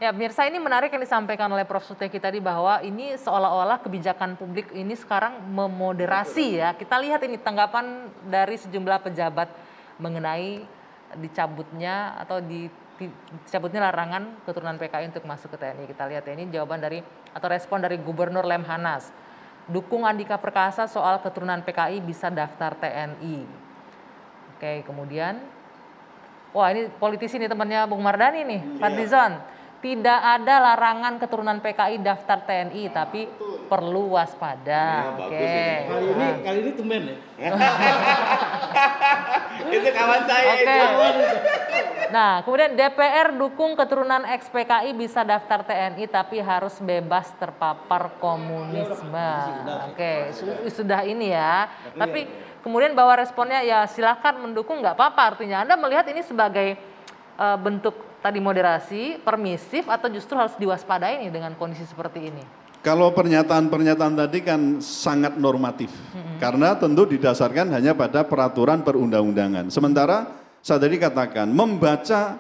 Ya, pemirsa, ini menarik yang disampaikan oleh Prof. Suteki tadi bahwa ini seolah-olah kebijakan publik ini sekarang memoderasi ya. Kita lihat ini tanggapan dari sejumlah pejabat mengenai dicabutnya atau dicabutnya larangan keturunan PKI untuk masuk ke TNI. Kita lihat ya, ini jawaban dari atau respon dari Gubernur Lemhanas. Dukung Andika Perkasa soal keturunan PKI bisa daftar TNI. Oke, kemudian, wah ini politisi nih temannya Bung Mardhani nih, Fadlizon. Tidak ada larangan keturunan PKI daftar TNI, tapi perlu waspada. Oke. Kali ini tumben ya. Itu kawan saya Oke. itu. Nah, kemudian DPR dukung keturunan ex-PKI bisa daftar TNI, tapi harus bebas terpapar komunisme. Oke, sudah ini ya. Tapi kemudian bahwa responnya ya silakan mendukung, nggak apa-apa. Artinya Anda melihat ini sebagai bentuk tadi moderasi, permisif, atau justru harus diwaspadai nih dengan kondisi seperti ini? Kalau pernyataan-pernyataan tadi kan sangat normatif, karena tentu didasarkan hanya pada peraturan perundang-undangan. Sementara saya tadi katakan, membaca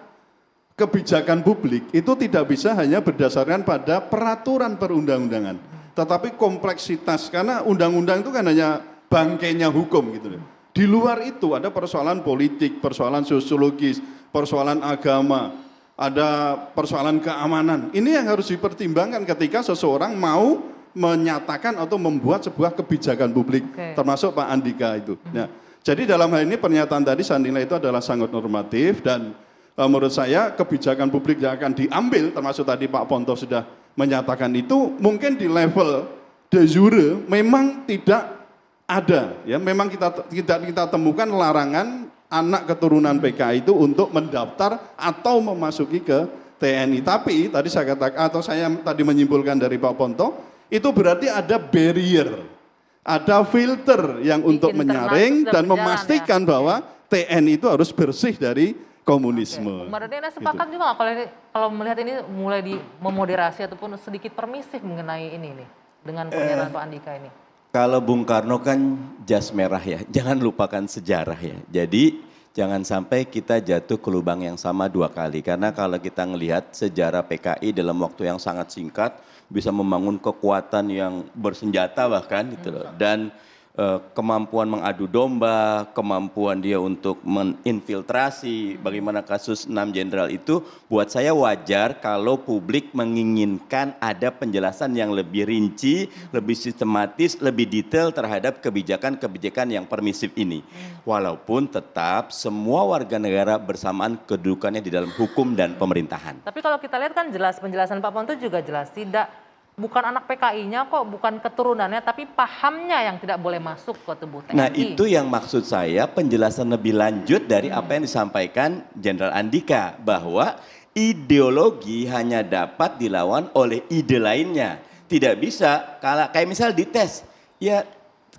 kebijakan publik itu tidak bisa hanya berdasarkan pada peraturan perundang-undangan, tetapi kompleksitas, karena undang-undang itu kan hanya bangkainya hukum gitu loh. Di luar itu ada persoalan politik, persoalan sosiologis, persoalan agama, ada persoalan keamanan. Ini yang harus dipertimbangkan ketika seseorang mau menyatakan atau membuat sebuah kebijakan publik, termasuk Pak Andika itu. Nah, jadi dalam hal ini pernyataan tadi saya nilai itu adalah sangat normatif, dan menurut saya kebijakan publik yang akan diambil, termasuk tadi Pak Ponto sudah menyatakan itu, mungkin di level de jure memang tidak ada, ya memang kita temukan larangan anak keturunan PKI itu untuk mendaftar atau memasuki ke TNI. Tapi tadi saya katakan, atau saya tadi menyimpulkan dari Pak Ponto, itu berarti ada barrier, ada filter yang untuk menyaring dan memastikan bahwa TNI itu harus bersih dari komunisme. Mbak Radena sepakat juga kalau melihat ini mulai memoderasi ataupun sedikit permisif mengenai ini nih dengan pernyataan Pak Andika ini? Kalau Bung Karno kan jas merah ya, jangan lupakan sejarah ya. Jadi jangan sampai kita jatuh ke lubang yang sama dua kali. Karena kalau kita ngelihat sejarah PKI dalam waktu yang sangat singkat, bisa membangun kekuatan yang bersenjata bahkan gitu loh. Dan kemampuan mengadu domba, kemampuan dia untuk menginfiltrasi, bagaimana kasus 6 jenderal itu, buat saya wajar kalau publik menginginkan ada penjelasan yang lebih rinci, lebih sistematis, lebih detail terhadap kebijakan-kebijakan yang permisif ini. Walaupun tetap semua warga negara bersamaan kedudukannya di dalam hukum dan pemerintahan. Tapi kalau kita lihat kan jelas, penjelasan Pak Ponto juga jelas, bukan anak PKI-nya kok, bukan keturunannya, tapi pahamnya yang tidak boleh masuk ke tubuh TNI. Nah itu yang maksud saya penjelasan lebih lanjut dari apa yang disampaikan Jenderal Andika, bahwa ideologi hanya dapat dilawan oleh ide lainnya. Tidak bisa, kayak misal dites, ya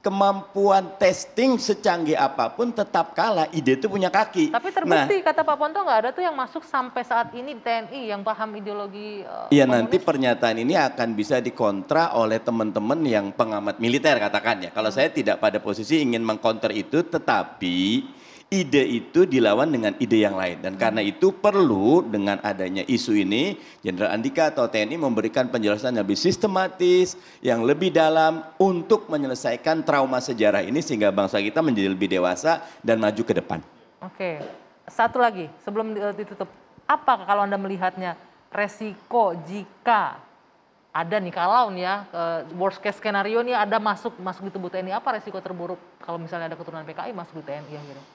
kemampuan testing secanggih apapun tetap kalah, ide itu punya kaki. Tapi terbukti kata Pak Ponto nggak ada tuh yang masuk sampai saat ini di TNI yang paham ideologi Iya nanti pernyataan ini akan bisa dikontra oleh teman-teman yang pengamat militer katakan ya. Kalau saya tidak pada posisi ingin mengkonter itu, tetapi ide itu dilawan dengan ide yang lain. Dan karena itu perlu dengan adanya isu ini, Jenderal Andika atau TNI memberikan penjelasan yang lebih sistematis, yang lebih dalam untuk menyelesaikan trauma sejarah ini sehingga bangsa kita menjadi lebih dewasa dan maju ke depan. Oke, satu lagi sebelum ditutup, apa kalau Anda melihatnya resiko jika ada nih, kalau nih ya worst case skenario nih ada masuk di tubuh TNI, apa resiko terburuk kalau misalnya ada keturunan PKI masuk di TNI akhirnya?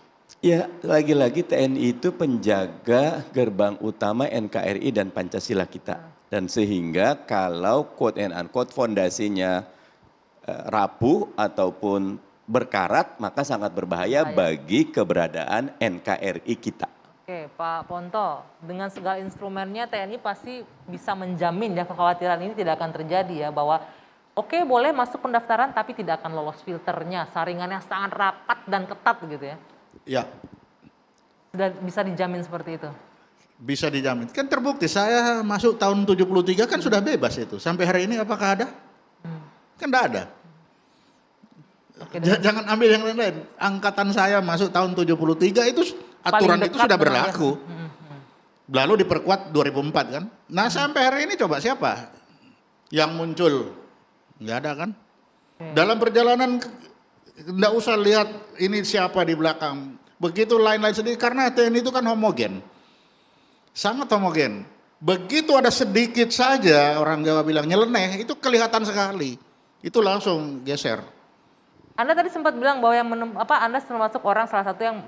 Ya, lagi-lagi TNI itu penjaga gerbang utama NKRI dan Pancasila kita. Dan sehingga kalau quote and unquote fondasinya rapuh ataupun berkarat, maka sangat berbahaya bagi keberadaan NKRI kita. Oke, Pak Ponto, dengan segala instrumennya TNI pasti bisa menjamin ya kekhawatiran ini tidak akan terjadi ya, bahwa oke boleh masuk pendaftaran tapi tidak akan lolos filternya, saringannya sangat rapat dan ketat gitu ya. Ya. Sudah bisa dijamin seperti itu? Bisa dijamin. Kan terbukti saya masuk tahun 73 kan sudah bebas itu. Sampai hari ini apakah ada? Kan tidak ada. Oke, jangan ambil yang lain-lain. Angkatan saya masuk tahun 73 itu aturan itu sudah berlaku. Lalu diperkuat 2004 kan. Nah sampai hari ini coba siapa yang muncul? Nggak ada kan. Dalam perjalanan nggak usah lihat ini siapa di belakang. Begitu lain-lain sendiri karena TNI itu kan homogen. Sangat homogen. Begitu ada sedikit saja orang Jawa bilang nyeleneh itu kelihatan sekali. Itu langsung geser. Anda tadi sempat bilang bahwa yang Anda termasuk orang salah satu yang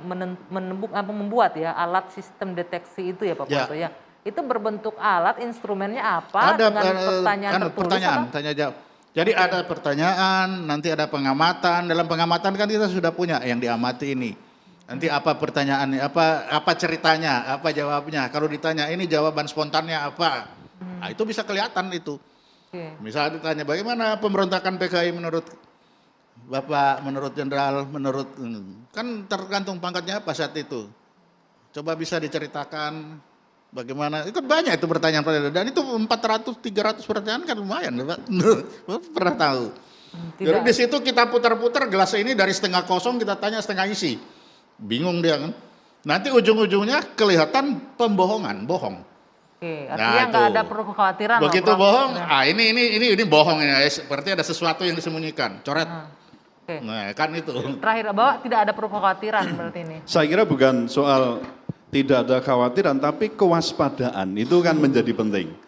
membuat ya alat sistem deteksi itu ya Pak Ponto ya. Itu berbentuk alat, instrumennya apa? Ada dengan pertanyaan tertulis pertanyaan, apa? tanya jawab. Jadi ada pertanyaan, nanti ada pengamatan. Dalam pengamatan kan kita sudah punya yang diamati ini. Nanti apa pertanyaannya, apa ceritanya, apa jawabnya. Kalau ditanya ini jawaban spontannya apa, nah, itu bisa kelihatan itu. Misalnya ditanya bagaimana pemberontakan PKI menurut Bapak, menurut Jenderal, menurut kan tergantung pangkatnya apa saat itu. Coba bisa diceritakan bagaimana, itu banyak itu pertanyaan-pertanyaan. Dan itu 400-300 pertanyaan kan lumayan, Pak. Pernah tahu. Jadi di situ kita putar-putar gelas ini dari setengah kosong kita tanya setengah isi. Bingung dia kan. Nanti ujung-ujungnya kelihatan pembohongan, bohong. Oke, artinya nggak ada perlu kekhawatiran. Begitu bohong, ini bohong ya, seperti ada sesuatu yang disembunyikan, coret. Nah kan itu. Terakhir bahwa tidak ada perlu kekhawatiran berarti ini. Saya kira bukan soal tidak ada kekhawatiran, tapi kewaspadaan itu kan menjadi penting.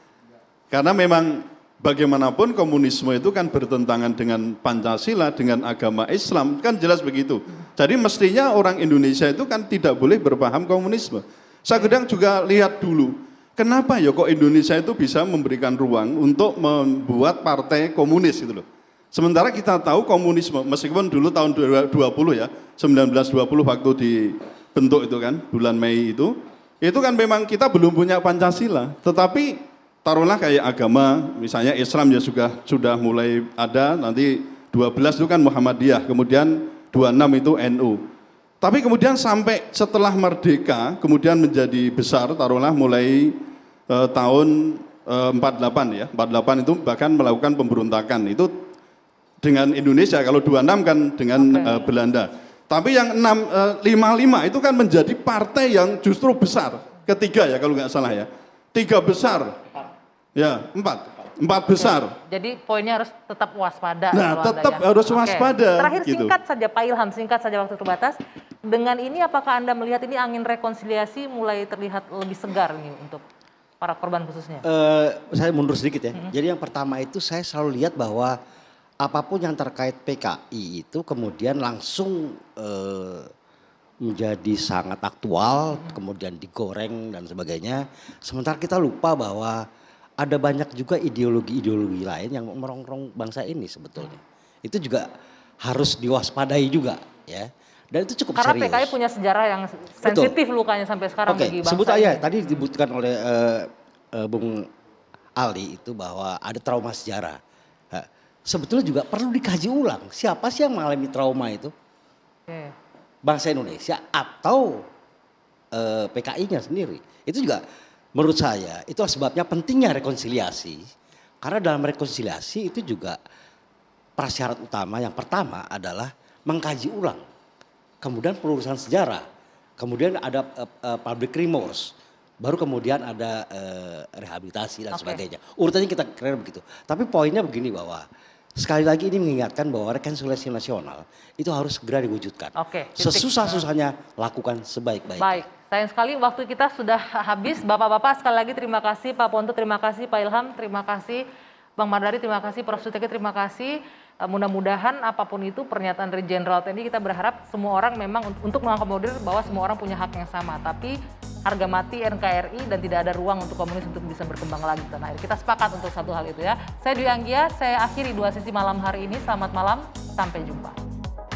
Karena memang bagaimanapun komunisme itu kan bertentangan dengan Pancasila, dengan agama Islam, kan jelas begitu. Jadi mestinya orang Indonesia itu kan tidak boleh berpaham komunisme. Saya kadang juga lihat dulu, kenapa ya kok Indonesia itu bisa memberikan ruang untuk membuat partai komunis gitu loh. Sementara kita tahu komunisme, meskipun dulu tahun 2020 ya, 1920 waktu dibentuk itu kan, bulan Mei itu kan memang kita belum punya Pancasila. Tetapi taruhlah kayak agama, misalnya Islam ya sudah mulai ada, nanti 12 itu kan Muhammadiyah, kemudian 26 itu NU. Tapi kemudian sampai setelah merdeka, kemudian menjadi besar, taruhlah mulai tahun 48 ya, 48 itu bahkan melakukan pemberontakan, itu dengan Indonesia, kalau 26 kan dengan Belanda. Tapi yang 55 itu kan menjadi partai yang justru besar, ketiga ya kalau nggak salah ya, 3 besar, ya 4 besar. Jadi poinnya harus tetap waspada. Nah tetap harus waspada. Terakhir gitu. singkat saja Pak Ilham, singkat saja waktu terbatas. Dengan ini apakah Anda melihat ini angin rekonsiliasi mulai terlihat lebih segar nih untuk para korban khususnya? Saya mundur sedikit ya. Jadi yang pertama itu saya selalu lihat bahwa apapun yang terkait PKI itu kemudian langsung menjadi sangat aktual, kemudian digoreng dan sebagainya. Sementara kita lupa bahwa ada banyak juga ideologi-ideologi lain yang merongrong bangsa ini sebetulnya. Itu juga harus diwaspadai juga ya. Dan itu cukup Karena serius. PKI punya sejarah yang sensitif lukanya sampai sekarang bagi bangsa. Sebut aja tadi disebutkan oleh Bung Ali itu bahwa ada trauma sejarah. Sebetulnya juga perlu dikaji ulang. Siapa sih yang mengalami trauma itu? Bangsa Indonesia atau PKI-nya sendiri? Itu juga menurut saya itulah sebabnya pentingnya rekonsiliasi. Karena dalam rekonsiliasi itu juga prasyarat utama yang pertama adalah mengkaji ulang. Kemudian pelurusan sejarah. Kemudian ada public remorse. Baru kemudian ada rehabilitasi dan sebagainya. Urutannya kita kira begitu. Tapi poinnya begini bahwa sekali lagi ini mengingatkan bahwa rekonsiliasi nasional itu harus segera diwujudkan. Sesusah-susahnya lakukan sebaik-baiknya. Baik, sayang sekali waktu kita sudah habis. Bapak-bapak sekali lagi terima kasih, Pak Ponto terima kasih, Pak Ilham terima kasih, Bang Mardhani terima kasih, Prof. Suteki terima kasih. Mudah-mudahan apapun itu pernyataan dari Jenderal TNI kita berharap semua orang memang untuk mengakomodir bahwa semua orang punya hak yang sama. Tapi harga mati NKRI dan tidak ada ruang untuk komunis untuk bisa berkembang lagi di tanah air. Kita sepakat untuk satu hal itu ya. Saya Dwi Anggia, saya akhiri 2 sesi malam hari ini. Selamat malam, sampai jumpa.